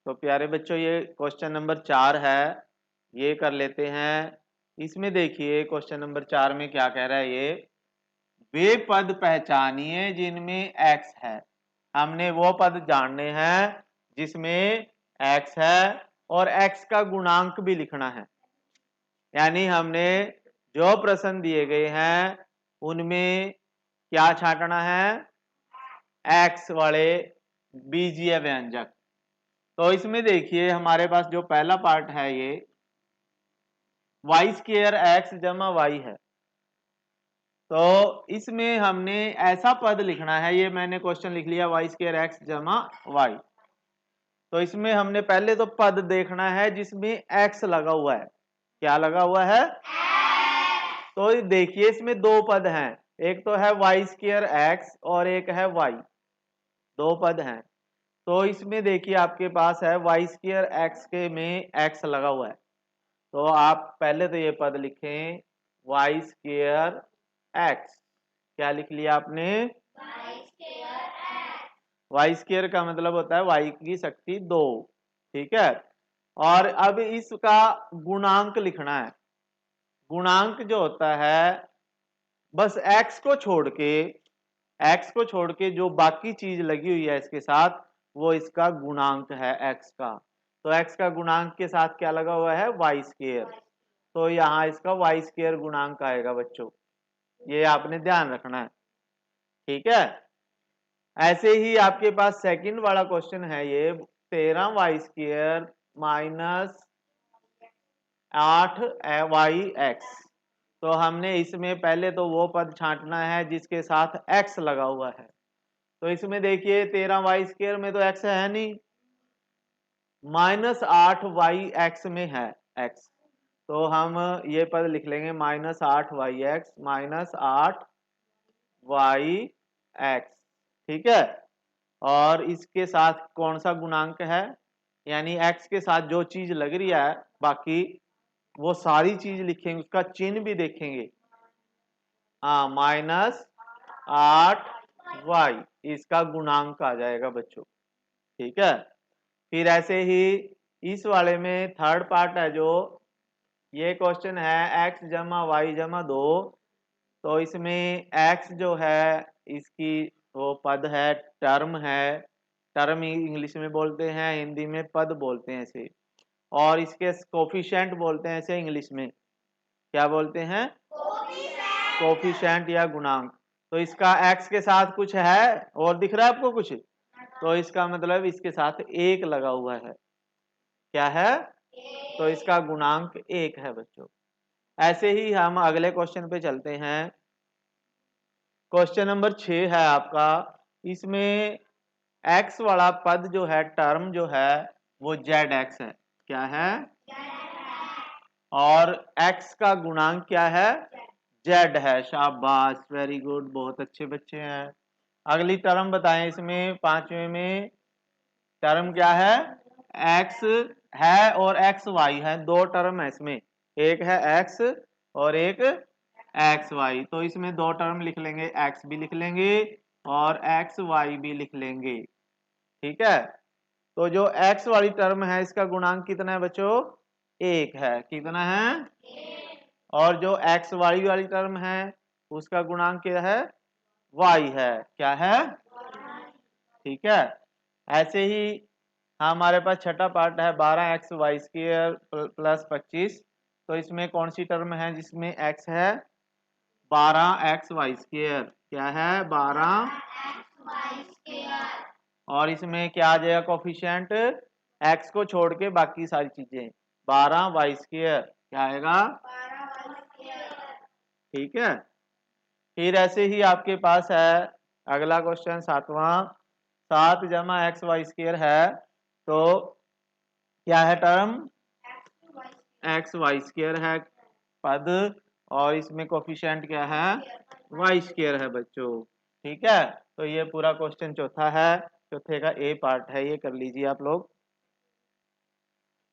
तो प्यारे बच्चों ये क्वेश्चन नंबर 4 है, ये कर लेते हैं। इसमें देखिए क्वेश्चन नंबर 4 में क्या कह रहा है ये, वे पद पहचानिए जिनमें x है। हमने वो पद जानने हैं जिसमें x है और x का गुणांक भी लिखना है। यानी हमने जो प्रश्न दिए गए हैं उनमें क्या छांटना है, x वाले बीजीय व्यंजक। तो इसमें देखिए हमारे पास जो पहला पार्ट है ये वाई स्क्वायर एक्स जमा वाई है। तो इसमें हमने ऐसा पद लिखना है, ये मैंने क्वेश्चन लिख लिया वाई स्क्वायर एक्स जमा वाई। तो इसमें हमने पहले तो पद देखना है जिसमें एक्स लगा हुआ है। क्या लगा हुआ है? तो देखिए इसमें दो पद हैं, एक तो है वाई स्क्वायर एक्स और एक है वाई, दो पद हैं। तो इसमें देखिए आपके पास है वाई स्क्वायर एक्स के में एक्स लगा हुआ है। तो आप पहले तो ये पद लिखें वाई स्क्वायर एक्स। क्या लिख लिया आपने? वाई स्क्वायर का मतलब होता है वाई की शक्ति 2। ठीक है, और अब इसका गुणांक लिखना है। गुणांक जो होता है बस एक्स को छोड़ के जो बाकी चीज लगी हुई है इसके साथ वो इसका गुणांक है एक्स का। तो एक्स का गुणांक के साथ क्या लगा हुआ है? Y square. तो यहाँ इसका वाई स्क्वायर गुणांक आएगा बच्चों, ये आपने ध्यान रखना है। ठीक है, ऐसे ही आपके पास सेकंड वाला क्वेश्चन है ये 13 Y square minus 8 Y X. तो हमने इसमें पहले तो वो पद छांटना है जिसके साथ x लगा हुआ है। तो इसमें देखिए 13 वाई स्क्वायर में तो x है नहीं, माइनस 8 वाई एक्स में है x। तो हम ये पद लिख लेंगे minus 8 Y X minus 8 Y X. ठीक है, और इसके साथ कौन सा गुणांक है, यानी x के साथ जो चीज लग रही है बाकी वो सारी चीज लिखेंगे, उसका चिन्ह भी देखेंगे। हाँ, माइनस 8 वाई इसका गुणांक आ जाएगा बच्चों। ठीक है, फिर ऐसे ही इस वाले में थर्ड पार्ट है जो ये क्वेश्चन है x जमा वाई जमा 2। तो इसमें x जो है इसकी वो पद है, टर्म है। टर्म इंग्लिश में बोलते हैं, हिंदी में पद बोलते हैं इसे। और इसके कोफिशिएंट बोलते हैं इसे इंग्लिश में। क्या बोलते हैं? कोफिशिएंट या गुणांक। तो इसका x के साथ कुछ है और दिख रहा है आपको कुछ, तो इसका मतलब इसके साथ एक लगा हुआ है। क्या है? तो इसका गुणांक 1 है बच्चों। ऐसे ही हम अगले क्वेश्चन पे चलते हैं। क्वेश्चन नंबर 6 है आपका, इसमें x वाला पद जो है, टर्म जो है वो zx है। क्या है? और x का गुणांक क्या है? z है। शाबाश, वेरी गुड, बहुत अच्छे बच्चे हैं। अगली टर्म बताएं, इसमें पांचवें में टर्म क्या है? x है और एक्स वाई है, दो टर्म है इसमें, एक है x और एक एक्स वाई। तो इसमें दो टर्म लिख लेंगे, x भी लिख लेंगे और एक्स वाई भी लिख लेंगे। ठीक है, तो जो x वाली टर्म है इसका गुणांक कितना है बच्चों? 1 है। कितना है? और जो एक्स वाली टर्म है उसका गुणांक क्या है? y है। क्या है? ठीक है, ऐसे ही हमारे पास छठा पार्ट है 12 एक्स वाई स्क्र प्लस 25। तो इसमें कौन सी टर्म है जिसमें x है? 12 एक्स वाई स्क्र। क्या है? 12। और इसमें क्या आ जाएगा कोफिशिएंट? x को छोड़ के बाकी सारी चीजें, 12 वाई स्क्र। क्या आएगा? ठीक है, फिर ऐसे ही आपके पास है अगला क्वेश्चन सातवां, 7 जमा एक्स वाई स्क्र है। तो क्या है टर्म? एक्स वाई स्क्र है पद, और इसमें कोफिशिएंट क्या है? वाई स्क्र है बच्चों। ठीक है, तो ये पूरा क्वेश्चन चौथा है, चौथे का ए पार्ट है, ये कर लीजिए आप लोग।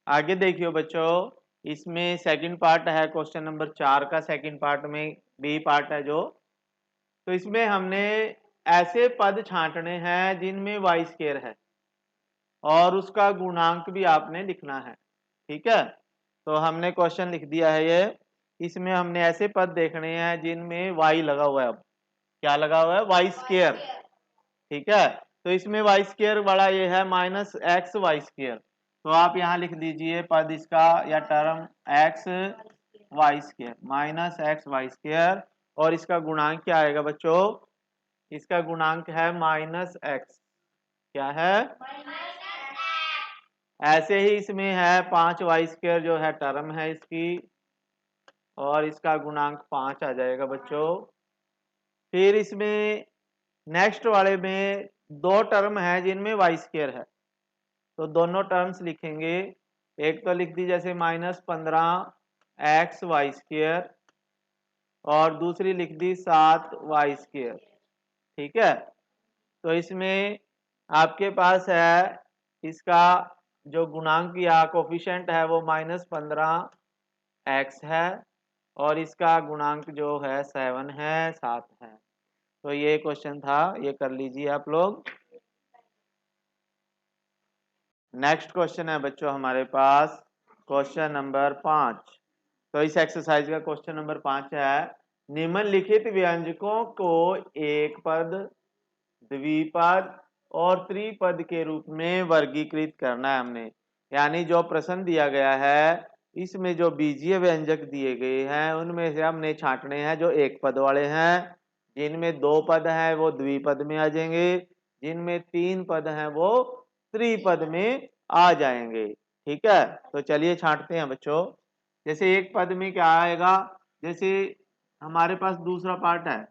आगे देखियो बच्चों, इसमें सेकंड पार्ट है क्वेश्चन नंबर 4 का, सेकंड पार्ट में बी पार्ट है जो। तो इसमें हमने ऐसे पद छांटने हैं जिनमें वाई स्क्वायर है। और उसका गुणांक भी आपने लिखना है। ठीक है, तो हमने क्वेश्चन लिख दिया है ये। इसमें हमने ऐसे पद देखने हैं जिनमें y लगा हुआ है। अब क्या लगा हुआ है? Y square. ठीक है, तो इसमें वाई स्क्वायर वाला ये है माइनस एक्स वाई स्क्वायर। तो आप यहाँ लिख दीजिए पद इसका या term X Y square minus X Y square, और इसका गुणांक क्या आएगा बच्चों? इसका गुणांक है माइनस एक्स। क्या है? ऐसे ही इसमें है 5y² जो है टर्म है इसकी, और इसका गुणांक 5 आ जाएगा बच्चों। फिर इसमें नेक्स्ट वाले में दो टर्म है जिनमें y² है, तो दोनों टर्म्स लिखेंगे। एक तो लिख दी जैसे -15x y², और दूसरी लिख दी 7y²। ठीक है, तो इसमें आपके पास है इसका जो गुणांक या कोफिशिएंट है वो -15x है, और इसका गुणांक जो है 7 है, 7 है। तो ये क्वेश्चन था, ये कर लीजिए आप लोग। नेक्स्ट क्वेश्चन है बच्चों हमारे पास क्वेश्चन नंबर 5। तो इस एक्सरसाइज का क्वेश्चन नंबर 5 है, निम्नलिखित व्यंजकों को एक पद, द्विपद और त्रिपद के रूप में वर्गीकृत करना है हमने। यानी जो प्रश्न दिया गया है इसमें जो बीजीय व्यंजक दिए गए हैं उनमें से हमने छांटने हैं जो एक पद वाले हैं, जिनमें दो पद हैं वो द्विपद में आ जाएंगे, जिनमें तीन पद हैं वो त्रिपद में आ जाएंगे। ठीक है, तो चलिए छांटते हैं बच्चों। जैसे एक पद में क्या आएगा, जैसे हमारे पास दूसरा पार्ट है,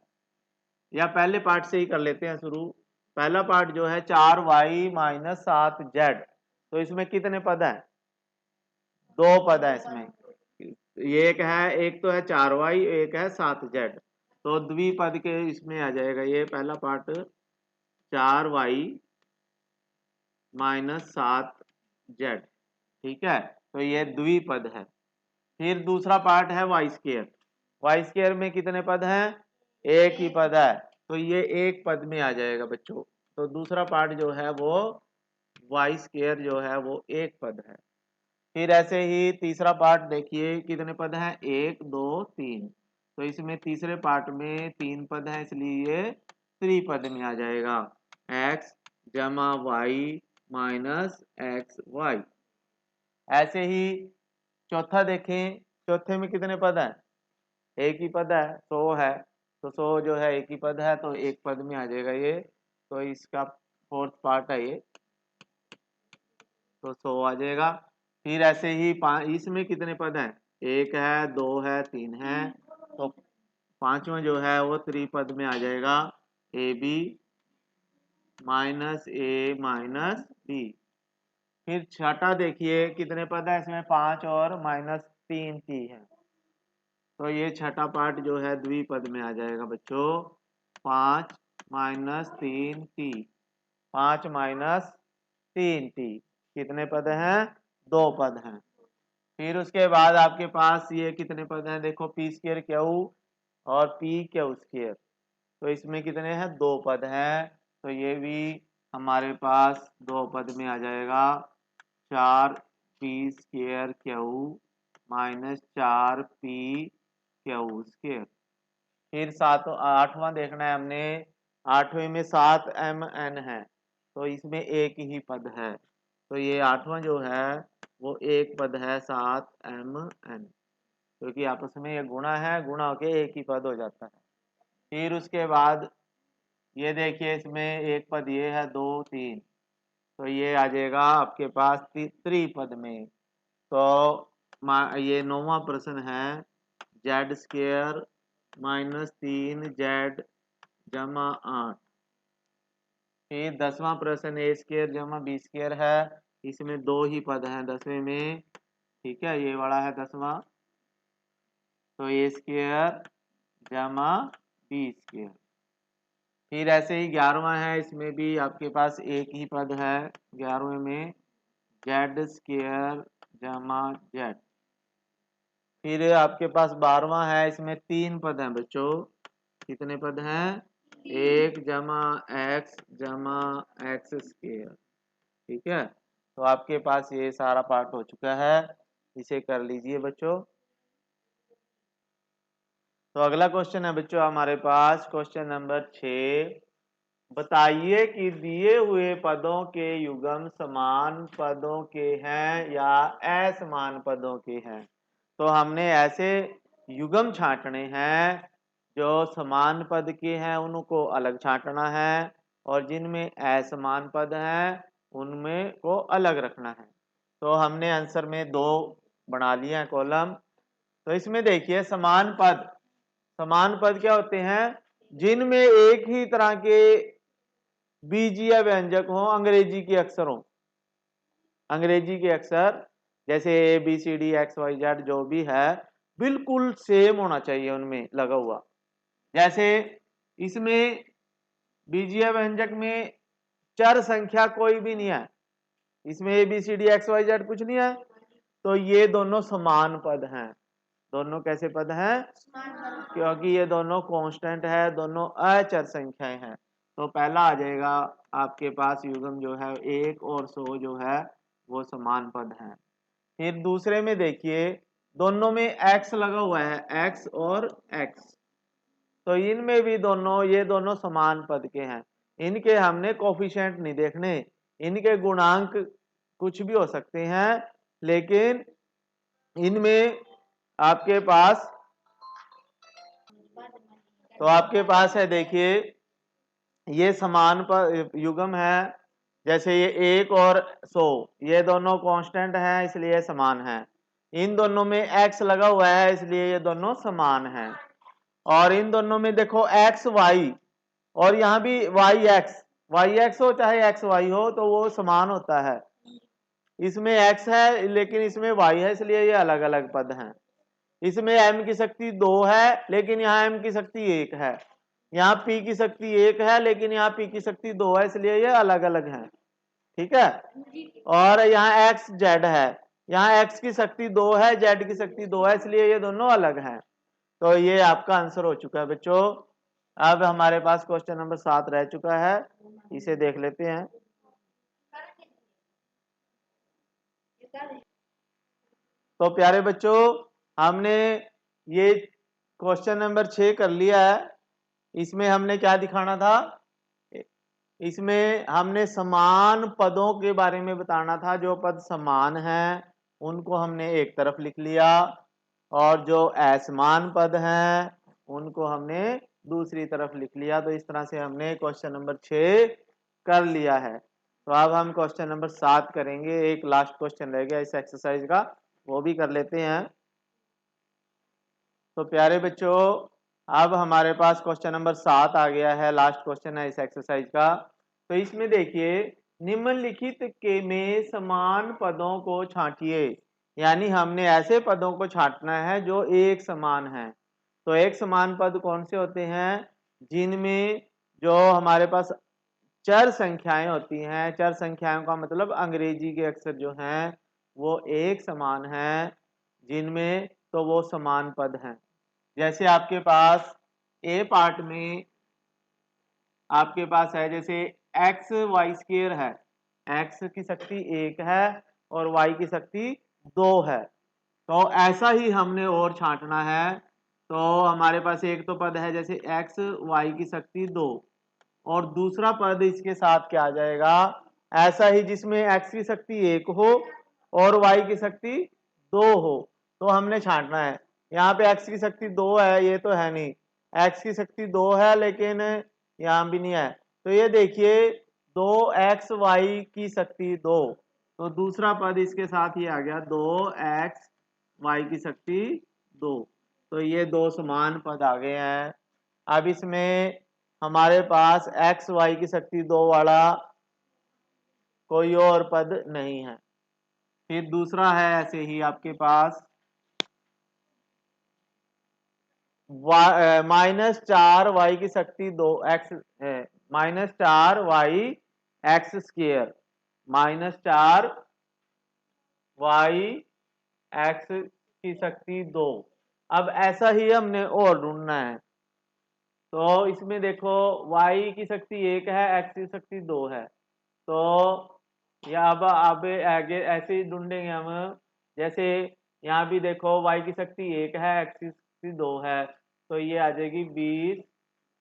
या पहले पार्ट से ही कर लेते हैं शुरू। पहला पार्ट जो है 4y-7z, तो इसमें कितने पद हैं? दो पद है इसमें। ये एक है, एक तो है 4y, एक है 7z, तो द्विपद के इसमें आ जाएगा ये पहला पार्ट 4y-7z। ठीक है, तो ये द्विपद है। फिर दूसरा पार्ट है y²। y² में कितने पद हैं? एक ही पद है, तो ये एक पद में आ जाएगा बच्चों। तो दूसरा पार्ट जो है वो y² जो है वो एक पद है। फिर ऐसे ही तीसरा पार्ट देखिए कितने पद हैं? 1 2 3, तो इसमें तीसरे पार्ट में तीन पद हैं, इसलिए ये त्रिपद में आ जाएगा, x जमा y माइनस एक्स वाई। ऐसे ही चौथा देखें, चौथे में कितने पद हैं? एक ही पद है, 100 है, तो 100 जो है एक ही पद है, तो एक पद में आ जाएगा ये, तो इसका फोर्थ पार्ट है ये, तो 100 आ जाएगा। फिर ऐसे ही इसमें कितने पद हैं? एक है, दो है, तीन है, तो पांचवा जो है वो त्रिपद में आ जाएगा, A B minus A minus B. फिर छठा देखिए कितने पद है इसमें? 5 और -3 टी है, तो ये छठा पार्ट जो है द्विपद में आ जाएगा बच्चों, 5 -3 टी, 5 -3 टी। कितने पद हैं? दो पद हैं। फिर उसके बाद आपके पास ये कितने पद हैं? देखो p² क्यू और p² तो इसमें कितने हैं? दो पद हैं, तो ये भी हमारे पास दो पद में आ जाएगा, 4p² क्यू माइनस 4p²। फिर आठवां देखना है हमने, आठवें में 7mn है, तो इसमें एक ही पद है, तो ये आठवां जो है वो एक पद है 7mn, क्योंकि आपस में ये गुणा है, गुणा होके एक ही पद हो जाता है। फिर उसके बाद ये देखिए इसमें एक पद ये है, 2 3, तो ये आ जाएगा आपके पास त्रिपद में। तो ये 9वां प्रश्न है, z² -3z जमा 8। फिर 10वां प्रश्न a² जमा b² है, इसमें दो ही पद हैं 10वें में। ठीक है, ये वाला है 10वां, तो a² जमा b²। फिर ऐसे ही 11वां है, इसमें भी आपके पास एक ही पद है 11वें में, z² जमा z। फिर आपके पास 12वां है, इसमें तीन पद हैं बच्चों। कितने पद हैं? 1 जमा x जमा x²। ठीक है, तो आपके पास ये सारा पार्ट हो चुका है, इसे कर लीजिए बच्चों। तो अगला क्वेश्चन है बच्चों हमारे पास क्वेश्चन नंबर 6। बताइए कि दिए हुए पदों के युग्म समान पदों के हैं या असमान पदों के हैं। तो हमने ऐसे युग्म छांटने हैं जो समान पद के हैं उनको अलग छांटना है, और जिनमें असमान पद हैं उनमें को अलग रखना है। तो हमने आंसर में 2 बना लिए हैं कॉलम। तो इसमें देखिए समान पद क्या होते हैं, जिनमें एक ही तरह के बीजीय व्यंजक हो, अंग्रेजी के अक्षर हो। अंग्रेजी के अक्षर जैसे A B C D X Y Z जो भी है बिल्कुल सेम होना चाहिए उनमें लगा हुआ। जैसे इसमें बीजीय व्यंजक में चर संख्या कोई भी नहीं है, इसमें A B C D X Y Z कुछ नहीं है, तो ये दोनों समान पद हैं। दोनों कैसे पद हैं, क्योंकि ये दोनों कांस्टेंट है, दोनों अचर संख्याएं हैं। तो पहला आ जाएगा आपके पास युग्म जो है 1 और 100 जो है वो समान पद हैं। फिर दूसरे में देखिए दोनों में x लगा हुआ है, x और x, तो इनमें भी ये दोनों समान पद के हैं। इनके हमने कोफिशिएंट नहीं देखने, इनके गुणांक कुछ भी हो सकते हैं, लेकिन इनमें आपके पास तो आपके पास है देखिए ये समान पर युग्म है। जैसे ये 1 और 100 ये दोनों कांस्टेंट हैं इसलिए समान है। इन दोनों में x लगा हुआ है इसलिए ये दोनों समान हैं। और इन दोनों में देखो x y और यहाँ भी y x हो चाहे x y हो तो वो समान होता है। इसमें x है लेकिन इसमें y है इसलिए ये अलग अलग पद हैं। इसमें m की शक्ति 2 है लेकिन यहाँ m की शक्ति 1 है। यहाँ p की शक्ति 1 है लेकिन यहाँ p की शक्ति 2 है, इसलिए ये अलग अलग हैं। ठीक है। और यहाँ x z है, यहाँ x की शक्ति 2 है, z की शक्ति 2 है, इसलिए ये दोनों अलग हैं। तो ये आपका आंसर हो चुका है बच्चों। अब हमारे पास क्वेश्चन नंबर 7 रह चुका है, इसे देख लेते हैं। तो प्यारे बच्चों हमने ये क्वेश्चन नंबर 6 कर लिया है। इसमें हमने क्या दिखाना था, इसमें हमने समान पदों के बारे में बताना था। जो पद समान हैं उनको हमने एक तरफ लिख लिया, और जो असमान पद हैं उनको हमने दूसरी तरफ लिख लिया। तो इस तरह से हमने क्वेश्चन नंबर 6 कर लिया है। तो अब हम क्वेश्चन नंबर 7 करेंगे। एक लास्ट क्वेश्चन रह गया इस एक्सरसाइज का, वो भी कर लेते हैं। तो प्यारे बच्चों अब हमारे पास क्वेश्चन नंबर 7 आ गया है, लास्ट क्वेश्चन है इस एक्सरसाइज का। तो इसमें देखिए निम्नलिखित के में समान पदों को छांटिए, यानी हमने ऐसे पदों को छांटना है जो एक समान है। तो एक समान पद कौन से होते हैं, जिनमें जो हमारे पास चर संख्याएं होती हैं, चर संख्याओं का मतलब अंग्रेजी के अक्षर जो हैं वो एक समान हैं, जिनमें तो वो समान पद हैं। जैसे आपके पास ए पार्ट में आपके पास है जैसे एक्स वाई स्क्वायर है, एक्स की शक्ति 1 है और वाई की शक्ति 2 है। तो ऐसा ही हमने और छांटना है। तो हमारे पास एक तो पद है जैसे एक्स वाई की शक्ति 2, और दूसरा पद इसके साथ क्या आ जाएगा, ऐसा ही जिसमें एक्स की शक्ति 1 हो और वाई की शक्ति 2 हो। तो हमने छांटना है। यहाँ पे एक्स की शक्ति 2 है, ये तो है नहीं, एक्स की शक्ति 2 है लेकिन यहाँ भी नहीं है। तो ये देखिए 2x वाई की शक्ति 2, तो दूसरा पद इसके साथ ही आ गया 2x वाई की शक्ति 2। तो ये 2 समान पद आ गए हैं। अब इसमें हमारे पास एक्स वाई की शक्ति 2 वाला कोई और पद नहीं है। फिर दूसरा है ऐसे ही आपके पास -4 वाई की शक्ति 2 एक्स है, -4 Y X square, -4 Y X की शक्ति 2। अब ऐसा ही हमने और ढूंढना है। तो इसमें देखो y की शक्ति 1 है, x की शक्ति 2 है। तो या अब आगे ऐसे ही ढूंढेंगे हम। जैसे यहाँ भी देखो y की शक्ति 1 है, x की शक्ति 2 है, तो ये आ जाएगी 20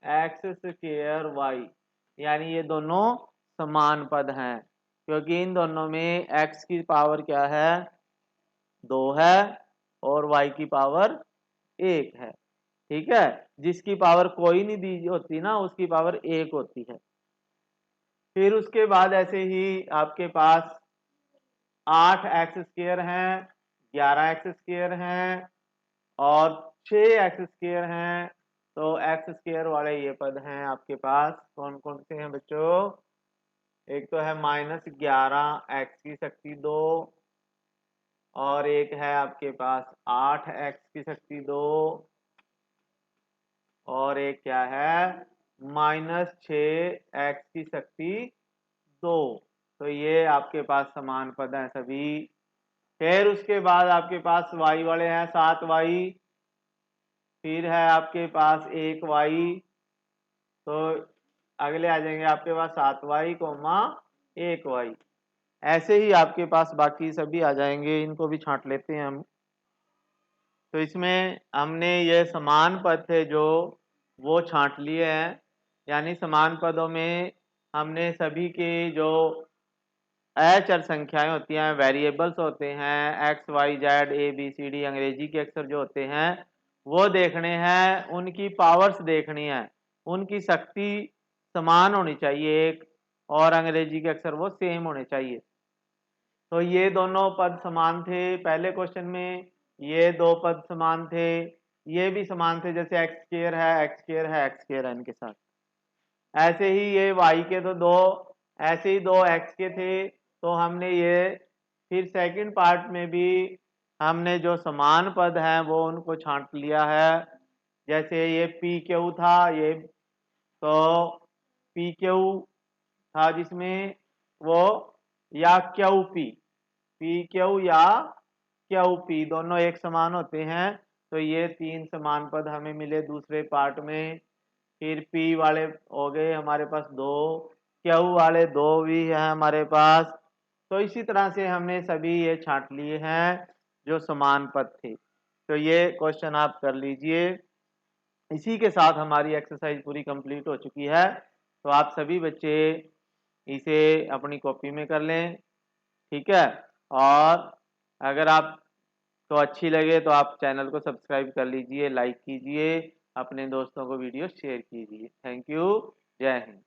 एक्स स्क्र वाई, यानी ये दोनों समान पद हैं क्योंकि इन दोनों में x की पावर क्या है, 2 है, और y की पावर 1 है। ठीक है, जिसकी पावर कोई नहीं दी होती ना, उसकी पावर 1 होती है। फिर उसके बाद ऐसे ही आपके पास 8 एक्स स्क्र हैं, 11 एक्स स्क्र हैं और 6 एक्स स्क्र हैं। तो एक्स स्क्र वाले ये पद हैं आपके पास, कौन कौन से हैं बच्चों? एक तो है -11 एक्स की शक्ति 2, और एक है आपके पास 8 एक्स की शक्ति 2, और एक क्या है -6 एक्स की शक्ति 2। तो ये आपके पास समान पद हैं सभी। फिर उसके बाद आपके पास y वाले हैं 7y, फिर है आपके पास 1y, तो अगले आ जाएंगे आपके पास 7y, 1y। ऐसे ही आपके पास बाकी सभी आ जाएंगे, इनको भी छांट लेते हैं हम। तो इसमें हमने ये समान पद थे जो वो छांट लिए हैं, यानी समान पदों में हमने सभी के जो अचर संख्याएं होती हैं, वेरिएबल्स होते हैं, X Y Z A B C D, अंग्रेजी के अक्षर जो होते हैं वो देखने हैं, उनकी पावर्स देखनी है, उनकी शक्ति समान होनी चाहिए एक, और अंग्रेजी के अक्षर वो सेम होने चाहिए। तो ये दोनों पद समान थे पहले क्वेश्चन में, ये दो पद समान थे, ये भी समान थे, जैसे एक्स स्क्वायर है, एक्स स्क्वायर है, एक्स स्क्वायर है इनके साथ। ऐसे ही ये y के तो दो, ऐसे ही दो x के थे, तो हमने ये फिर सेकंड पार्ट में भी हमने जो समान पद हैं वो उनको छांट लिया है। जैसे ये पी क्यू था, ये तो पी क्यू था जिसमें वो, या क्यू पी क्यू या क्यू पी दोनों एक समान होते हैं। तो ये तीन समान पद हमें मिले दूसरे पार्ट में। फिर P वाले हो गए हमारे पास दो, Q वाले दो भी है हमारे पास। तो इसी तरह से हमने सभी ये छांट लिए हैं जो समान पद थे। तो ये क्वेश्चन आप कर लीजिए। इसी के साथ हमारी एक्सरसाइज पूरी कंप्लीट हो चुकी है। तो आप सभी बच्चे इसे अपनी कॉपी में कर लें, ठीक है। और अगर आप तो अच्छी लगे तो आप चैनल को सब्सक्राइब कर लीजिए, लाइक कीजिए, अपने दोस्तों को वीडियो शेयर कीजिए। Thank you. जय हिंद।